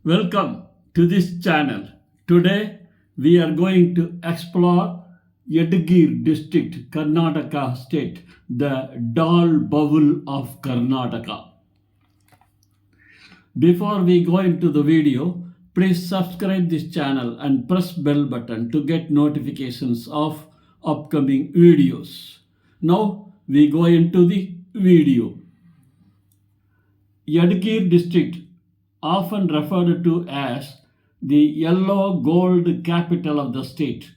Welcome to this channel. Today we are going to explore Yadgir District, Karnataka State, the Dall Bowl of Karnataka. Before we go into the video, please subscribe this channel and press bell button to get notifications of upcoming videos. Now we go into the video. Yadgir District, often referred to as the yellow gold capital of the state,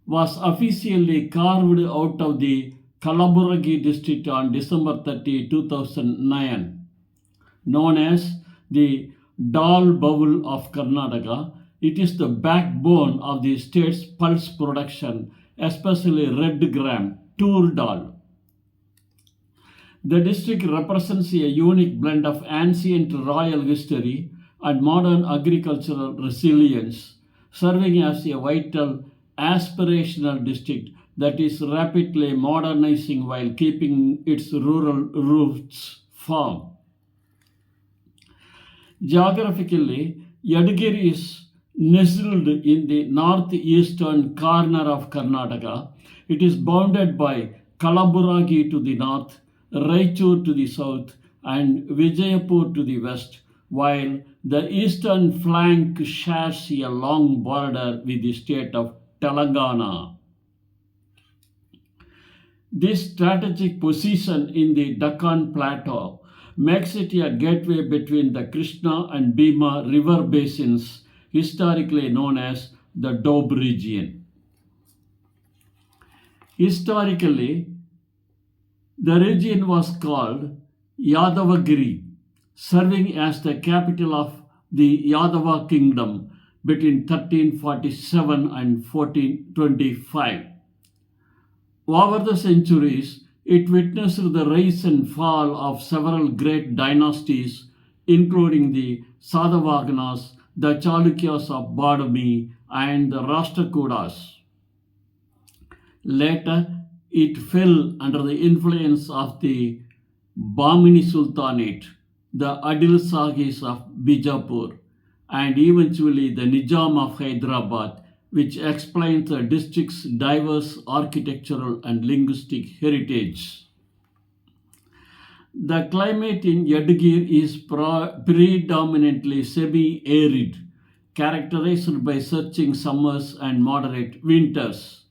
was officially carved out of the Kalaburagi district on December 30, 2009. Known as the Dall Bowl of Karnataka, it is the backbone of the state's pulse production, especially red gram, tur dal. The district represents a unique blend of ancient royal history and modern agricultural resilience, serving as a vital aspirational district that is rapidly modernizing while keeping its rural roots firm. Geographically, Yadgir is nestled in the northeastern corner of Karnataka. It is bounded by Kalaburagi to the north, Raichur to the south, and Vijayapur to the west, while the eastern flank shares a long border with the state of Telangana. This strategic position in the Deccan Plateau makes it a gateway between the Krishna and Bhima river basins, historically known as the Doab region. Historically, the region was called Yadavagiri, serving as the capital of the Yadava kingdom between 1347 and 1425. Over the centuries, it witnessed the rise and fall of several great dynasties, including the Sadavaganas, the Chalukyas of Badami, and the Rashtrakutas. Later, it fell under the influence of the Bahmani Sultanate, the Adil Sahis of Bijapur, and eventually the Nizam of Hyderabad, which explains the district's diverse architectural and linguistic heritage. The climate in Yadgir is predominantly semi-arid, characterized by scorching summers and moderate winters.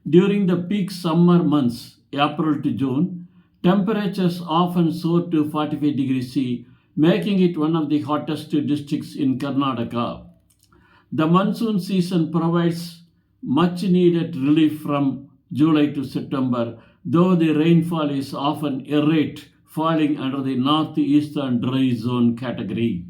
During the peak summer months, April to June, temperatures often soar to 45 degrees C, making it one of the hottest districts in Karnataka. The monsoon season provides much needed relief from July to September, though the rainfall is often erratic, falling under the northeastern dry zone category.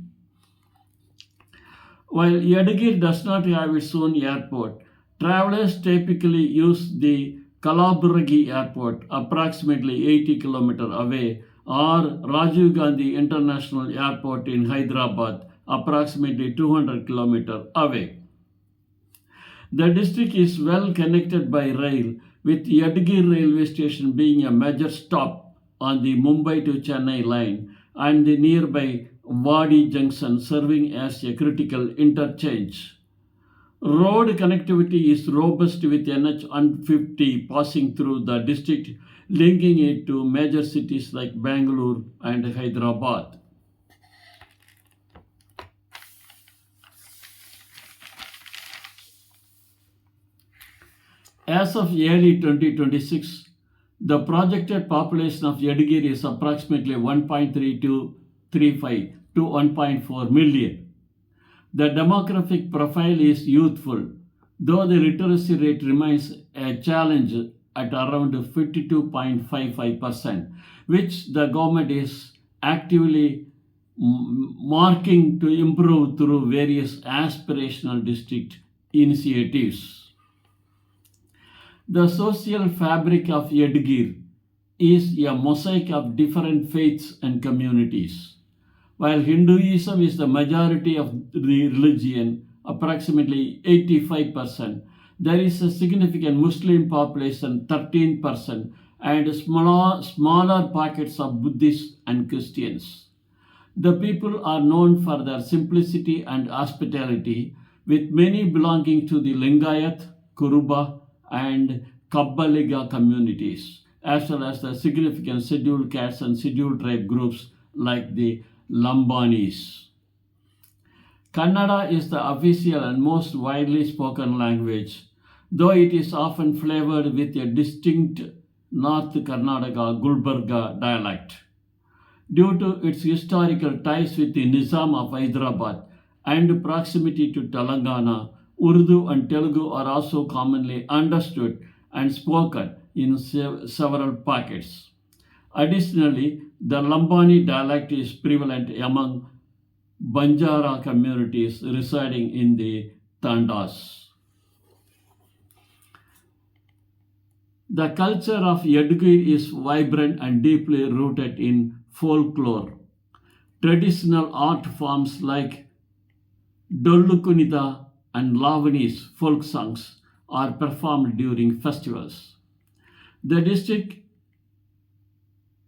While Yadgir does not have its own airport, travelers typically use the Kalaburagi Airport, approximately 80 km away, or Rajiv Gandhi International Airport in Hyderabad, approximately 200 km away. The district is well connected by rail, with Yadgir railway station being a major stop on the Mumbai to Chennai line and the nearby Wadi Junction serving as a critical interchange. Road connectivity is robust with NH 150 passing through the district, linking it to major cities like Bangalore and Hyderabad. As of early 2026, the projected population of Yadgir is approximately 1.3235 to 1.4 million. The demographic profile is youthful, though the literacy rate remains a challenge at around 52.55%, which the government is actively marking to improve through various aspirational district initiatives. The social fabric of Yadgir is a mosaic of different faiths and communities. While Hinduism is the majority of the religion, approximately 85%, there is a significant Muslim population, 13%, and smaller pockets of Buddhists and Christians. The people are known for their simplicity and hospitality, with many belonging to the Lingayat, Kuruba, and Kabbaliga communities, as well as the significant scheduled castes and scheduled tribe groups like the Lambanis. Kannada is the official and most widely spoken language, though it is often flavored with a distinct North Karnataka Gulbarga dialect. Due to its historical ties with the Nizam of Hyderabad and proximity to Telangana, Urdu and Telugu are also commonly understood and spoken in several pockets. Additionally, the Lambani dialect is prevalent among Banjara communities residing in the Tandas. The culture of Yadgir is vibrant and deeply rooted in folklore. Traditional art forms like Dollukunida and Lavani's folk songs are performed during festivals. The district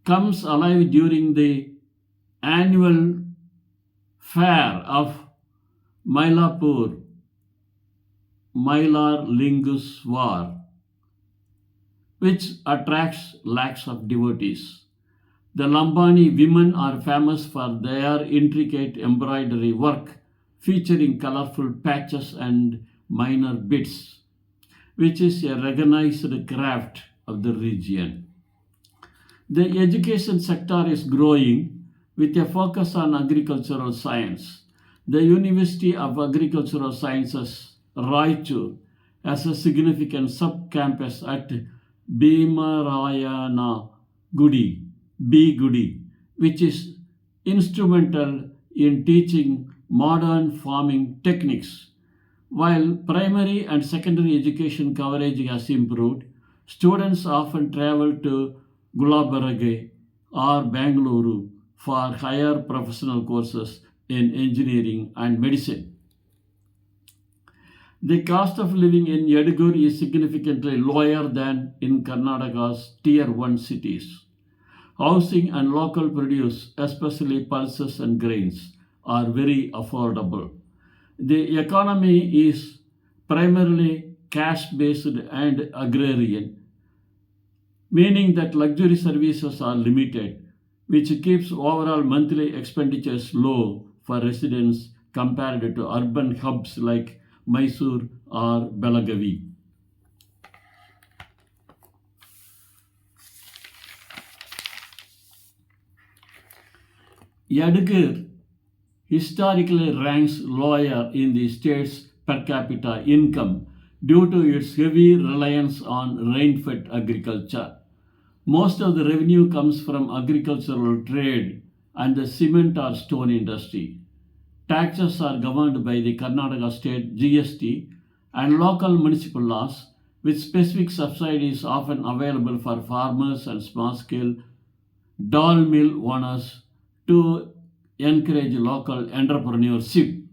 comes alive during the annual fair of Mylapore, Mylar Linguswar, which attracts lakhs of devotees. The Lambani women are famous for their intricate embroidery work featuring colorful patches and minor bits, which is a recognized craft of the region. The education sector is growing with a focus on agricultural science. The University of Agricultural Sciences, Raichur, has a significant sub-campus at Bhimarayana Gudi, B. Gudi, which is instrumental in teaching modern farming techniques. While primary and secondary education coverage has improved, students often travel to Gulabarage or Bangalore for higher professional courses in engineering and medicine. The cost of living in Yadgir is significantly lower than in Karnataka's Tier 1 cities. Housing and local produce, especially pulses and grains, are very affordable. The economy is primarily cash-based and agrarian, meaning that luxury services are limited, which keeps overall monthly expenditures low for residents compared to urban hubs like Mysore or Belagavi. Yadgir historically ranks lower in the state's per capita income due to its heavy reliance on rain-fed agriculture. Most of the revenue comes from agricultural trade and the cement or stone industry. Taxes are governed by the Karnataka State GST and local municipal laws, with specific subsidies often available for farmers and small-scale Dall mill owners to encourage local entrepreneurship.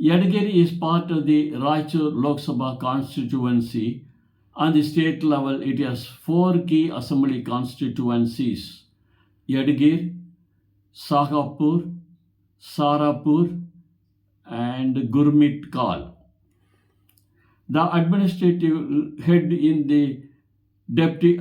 Yadgir is part of the Raichur Lok Sabha constituency. On the state level, it has four key assembly constituencies: Yadgir, Shahapur, Sarapur, and Gurmitkal. The administrative head is the Deputy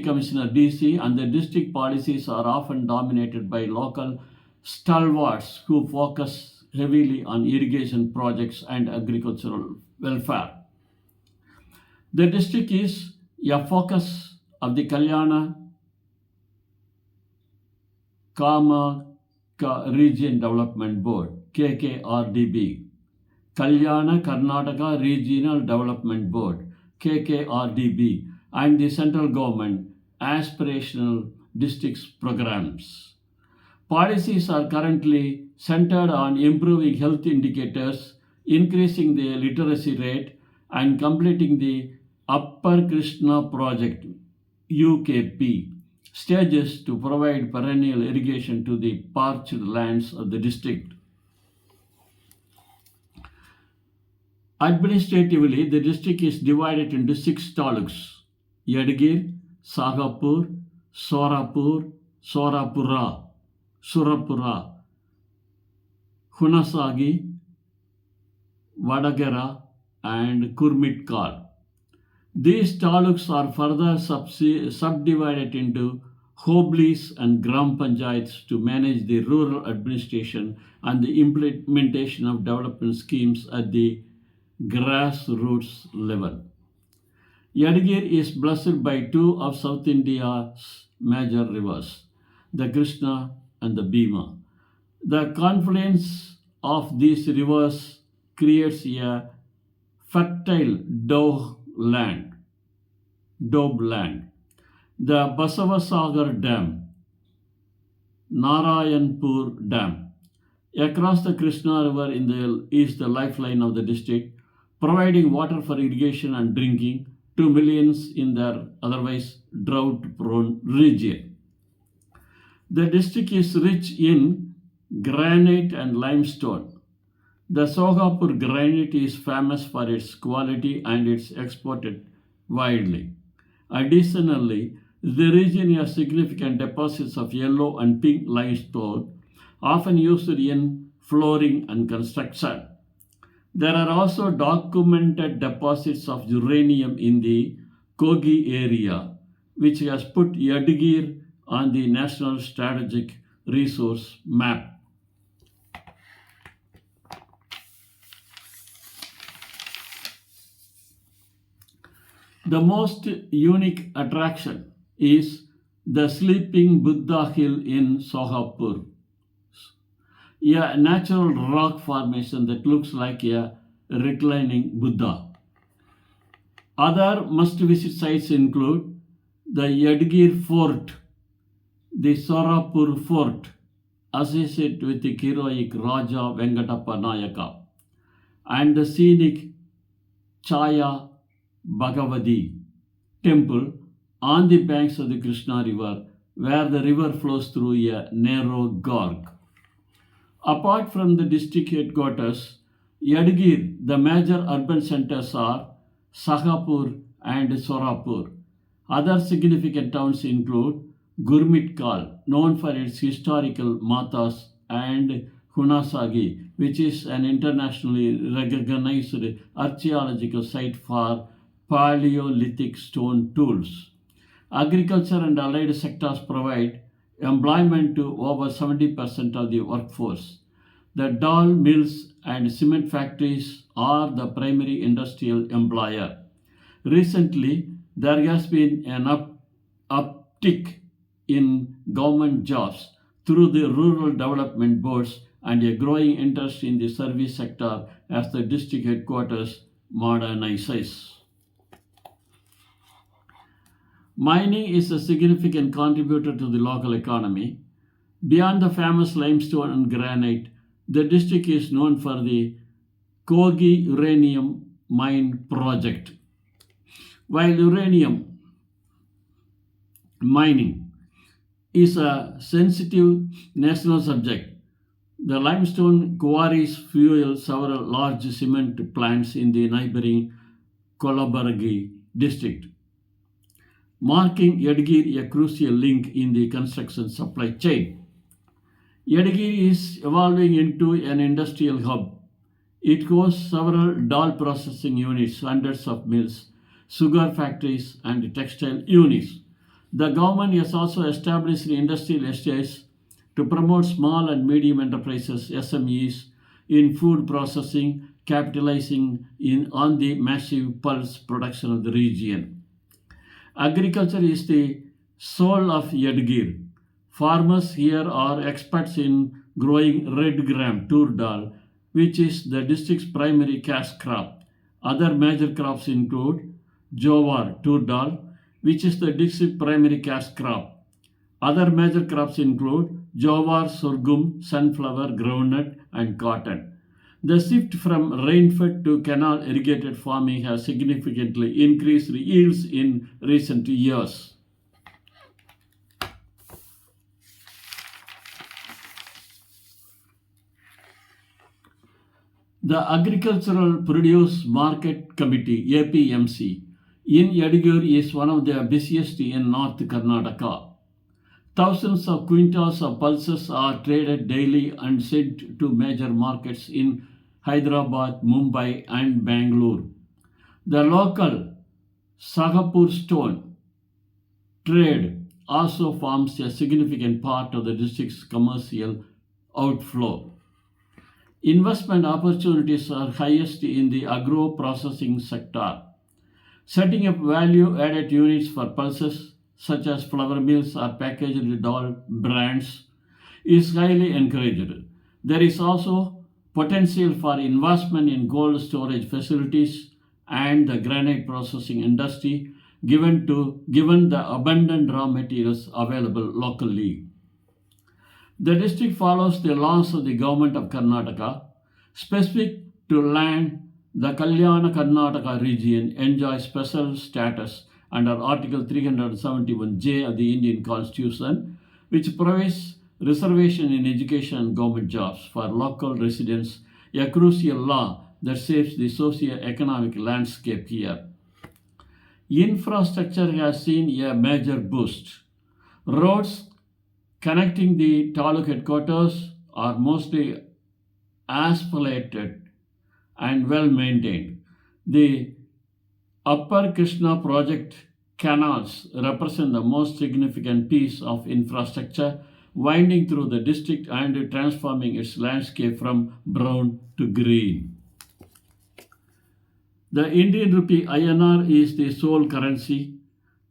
Commissioner DC, and the district policies are often dominated by local stalwarts who focus heavily on irrigation projects and agricultural welfare. The district is a focus of the Kalyana Kama Region Development Board, KKRDB, Kalyana Karnataka Regional Development Board, KKRDB, and the central government aspirational districts programs. Policies are currently centered on improving health indicators, increasing the literacy rate, and completing the Upper Krishna Project UKP stages to provide perennial irrigation to the parched lands of the district. Administratively, the district is divided into 6 taluks: Yadgir, Sagapur, Sorapur, Surapura, Hunasagi, Vadagara, and Kurmitkal. These taluks are further subdivided into hoblis and gram panchayats to manage the rural administration and the implementation of development schemes at the grassroots level. Yadgir is blessed by two of South India's major rivers, the Krishna and the Bhima. The confluence of these rivers creates a fertile daub land. The Basavasagar Dam, Narayanpur Dam, across the Krishna River is the lifeline of the district, providing water for irrigation and drinking to millions in their otherwise drought-prone region. The district is rich in granite and limestone. The Shahapur granite is famous for its quality and it's exported widely. Additionally, the region has significant deposits of yellow and pink limestone, often used in flooring and construction. There are also documented deposits of uranium in the Kogi area, which has put Yadgir on the National Strategic Resource Map. The most unique attraction is the Sleeping Buddha Hill in Shahapur, a natural rock formation that looks like a reclining Buddha. Other must-visit sites include the Yadgir Fort, the Sorapur Fort, associated with the heroic Raja Venkatappa Nayaka, and the scenic Chaya Bhagavati temple on the banks of the Krishna River, where the river flows through a narrow gorge. Apart from the district headquarters, Yadgir, the major urban centers are Shahapur and Sorapur. Other significant towns include Gurmitkal, known for its historical matas, and Hunasagi, which is an internationally recognized archaeological site for Paleolithic stone tools. Agriculture and allied sectors provide employment to over 70% of the workforce. The Dall mills and cement factories are the primary industrial employer. Recently, there has been an uptick in government jobs through the rural development boards and a growing interest in the service sector as the district headquarters modernizes. Mining is a significant contributor to the local economy. Beyond the famous limestone and granite, the district is known for the Kogi uranium mine project. While uranium mining is a sensitive national subject, the limestone quarries fuel several large cement plants in the neighboring Kalaburagi district, marking Yadgir a crucial link in the construction supply chain. Yadgir is evolving into an industrial hub. It hosts several Daal processing units, hundreds of mills, sugar factories, and textile units. The government has also established industrial estates to promote small and medium enterprises (SMEs) in food processing, capitalizing on the massive pulse production of the region. Agriculture is the soul of Yadgir. Farmers here are experts in growing red gram tur dal, which is the district's primary cash crop. Other major crops include jowar tur dal, which is the district's primary cash crop. Other major crops include jowar, sorghum, sunflower, groundnut, and cotton. The shift from rainfed to canal irrigated farming has significantly increased yields in recent years. The Agricultural Produce Market Committee (APMC) in Yadgir is one of the busiest in North Karnataka. Thousands of quintals of pulses are traded daily and sent to major markets in Hyderabad, Mumbai, and Bangalore. The local shahapur stone trade also forms a significant part of the district's commercial outflow. Investment opportunities are highest in the agro processing sector. Setting up value added units for pulses, such as flour mills or packaged Dall brands, is highly encouraged. There is also potential for investment in cold storage facilities and the granite processing industry given the abundant raw materials available locally. The district follows the laws of the government of Karnataka. Specific to land, the Kalyana Karnataka region enjoys special status under Article 371J of the Indian Constitution, which provides reservation in education and government jobs for local residents, a crucial law that shapes the socio-economic landscape here. Infrastructure has seen a major boost. Roads connecting the taluk headquarters are mostly asphalted and well maintained. The Upper Krishna project canals represent the most significant piece of infrastructure winding through the district and transforming its landscape from brown to green. The Indian rupee INR is the sole currency.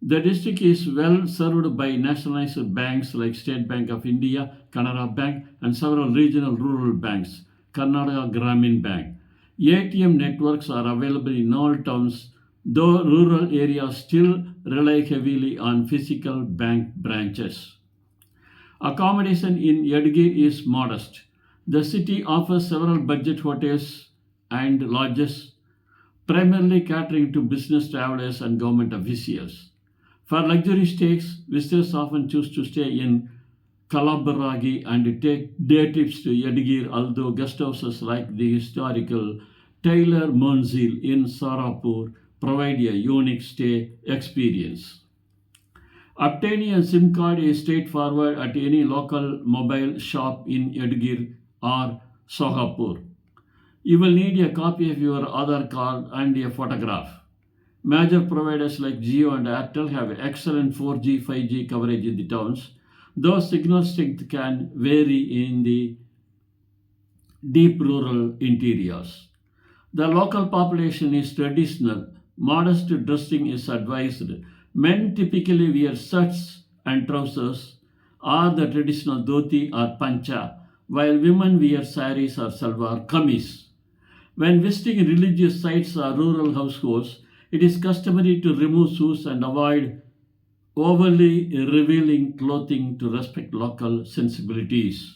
The district is well served by nationalized banks like State Bank of India, Canara Bank, and several regional rural banks, Karnataka Gramin Bank. ATM networks are available in all towns, though rural areas still rely heavily on physical bank branches. Accommodation in Yadgir is modest. The city offers several budget hotels and lodges, primarily catering to business travelers and government officials. For luxury stays, visitors often choose to stay in Kalaburagi and take day trips to Yadgir, although guest houses like the historical Taylor Munzil in Sarapur provide a unique stay experience. Obtaining a SIM card is straightforward at any local mobile shop in Yadgir or Sohapur. You will need a copy of your Aadhaar card and a photograph. Major providers like Jio and Airtel have excellent 4G, 5G coverage in the towns, though signal strength can vary in the deep rural interiors. The local population is traditional. Modest dressing is advised. Men typically wear shirts and trousers or the traditional dhoti or pancha, while women wear saris or salwar kameez. When visiting religious sites or rural households, it is customary to remove shoes and avoid overly revealing clothing to respect local sensibilities.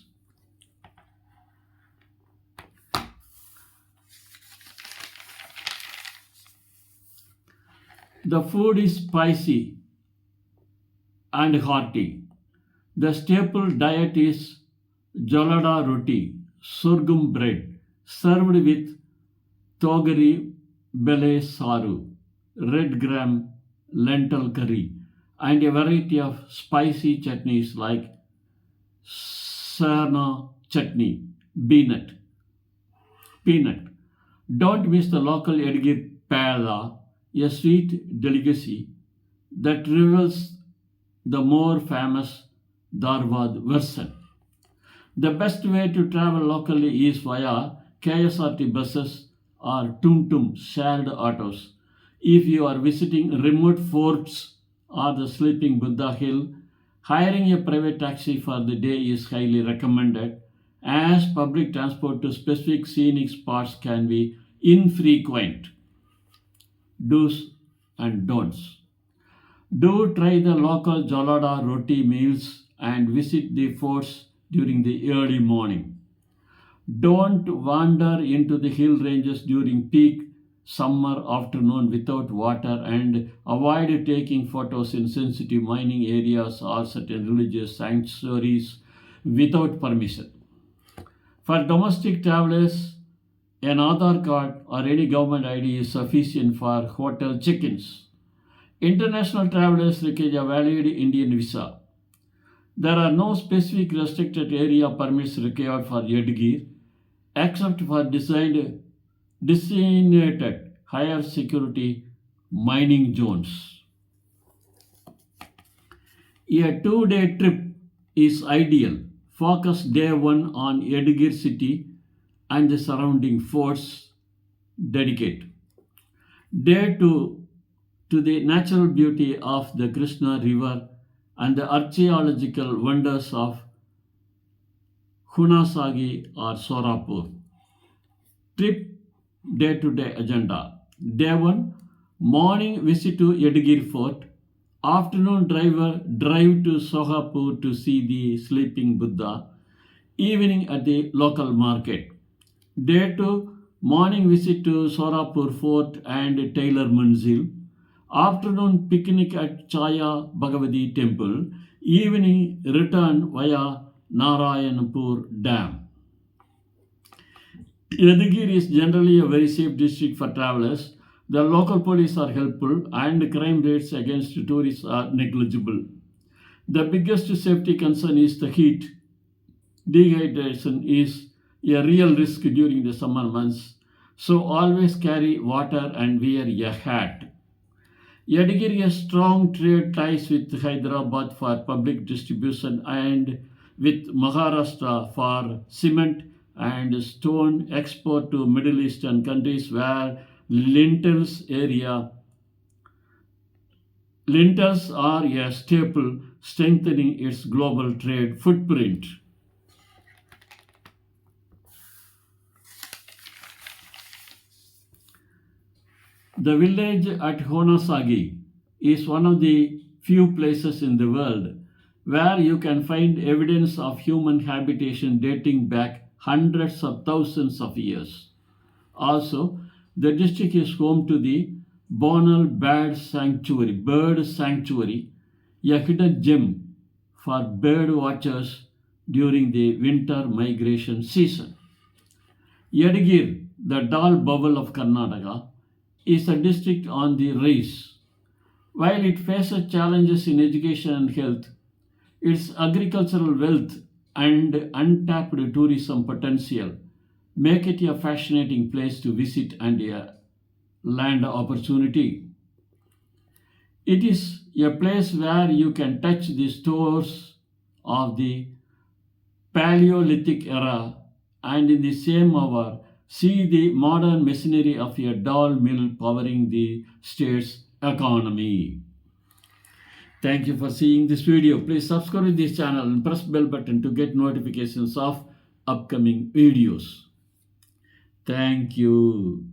The food is spicy and hearty. The staple diet is jolada roti, sorghum bread, served with togari bele saru, red gram lentil curry, and a variety of spicy chutneys like sarna chutney, peanut. Don't miss the local Yadgir Pada, a sweet delicacy that rivals the more famous Dharwad version. The best way to travel locally is via KSRT buses or Tum shared autos. If you are visiting remote forts or the sleeping Buddha Hill, hiring a private taxi for the day is highly recommended, as public transport to specific scenic spots can be infrequent. Do's and don'ts. Do try the local Jalada roti meals and visit the forts during the early morning. Don't wander into the hill ranges during peak summer afternoon without water, and avoid taking photos in sensitive mining areas or certain religious sanctuaries without permission. For domestic travelers, an Aadhaar card or any government ID is sufficient for hotel check-ins. International travelers require a valid Indian visa. There are no specific restricted area permits required for Yadgir except for designated higher security mining zones. A 2-day trip is ideal. Focus day 1 on Yadgir city and the surrounding forts. Dedicate day 2 to the natural beauty of the Krishna River and the archaeological wonders of hunasagi or shahapur. Trip day-to-day agenda. Day 1 morning visit to Yadgir Fort. Afternoon drive to Shahapur to see the sleeping Buddha. Evening at the local market. Day 2 morning visit to Sorapur Fort and Taylor Manzil. Afternoon picnic at Chaya Bhagavati Temple. Evening return via Narayanpur Dam. Yadgir is generally a very safe district for travelers. The local police are helpful and crime rates against tourists are negligible. The biggest safety concern is the heat. Dehydration is a real risk during the summer months, so always carry water and wear a hat. Yadgir has strong trade ties with Hyderabad for public distribution and with Maharashtra for cement and stone export to Middle Eastern countries where lentils are a staple, strengthening its global trade footprint. The village at Hunasagi is one of the few places in the world where you can find evidence of human habitation dating back hundreds of thousands of years. Also, the district is home to the Bonal Bird Sanctuary, a hidden gem for bird watchers during the winter migration season. Yadgir, the Dall Bowl of Karnataka, is a district on the rise. While it faces challenges in education and health, its agricultural wealth and untapped tourism potential make it a fascinating place to visit and a land opportunity. It is a place where you can touch the stores of the Paleolithic era and in the same hour see the modern machinery of a Daal mill powering the state's economy. Thank you for seeing this video. Please subscribe to this channel and press bell button to get notifications of upcoming videos. Thank you.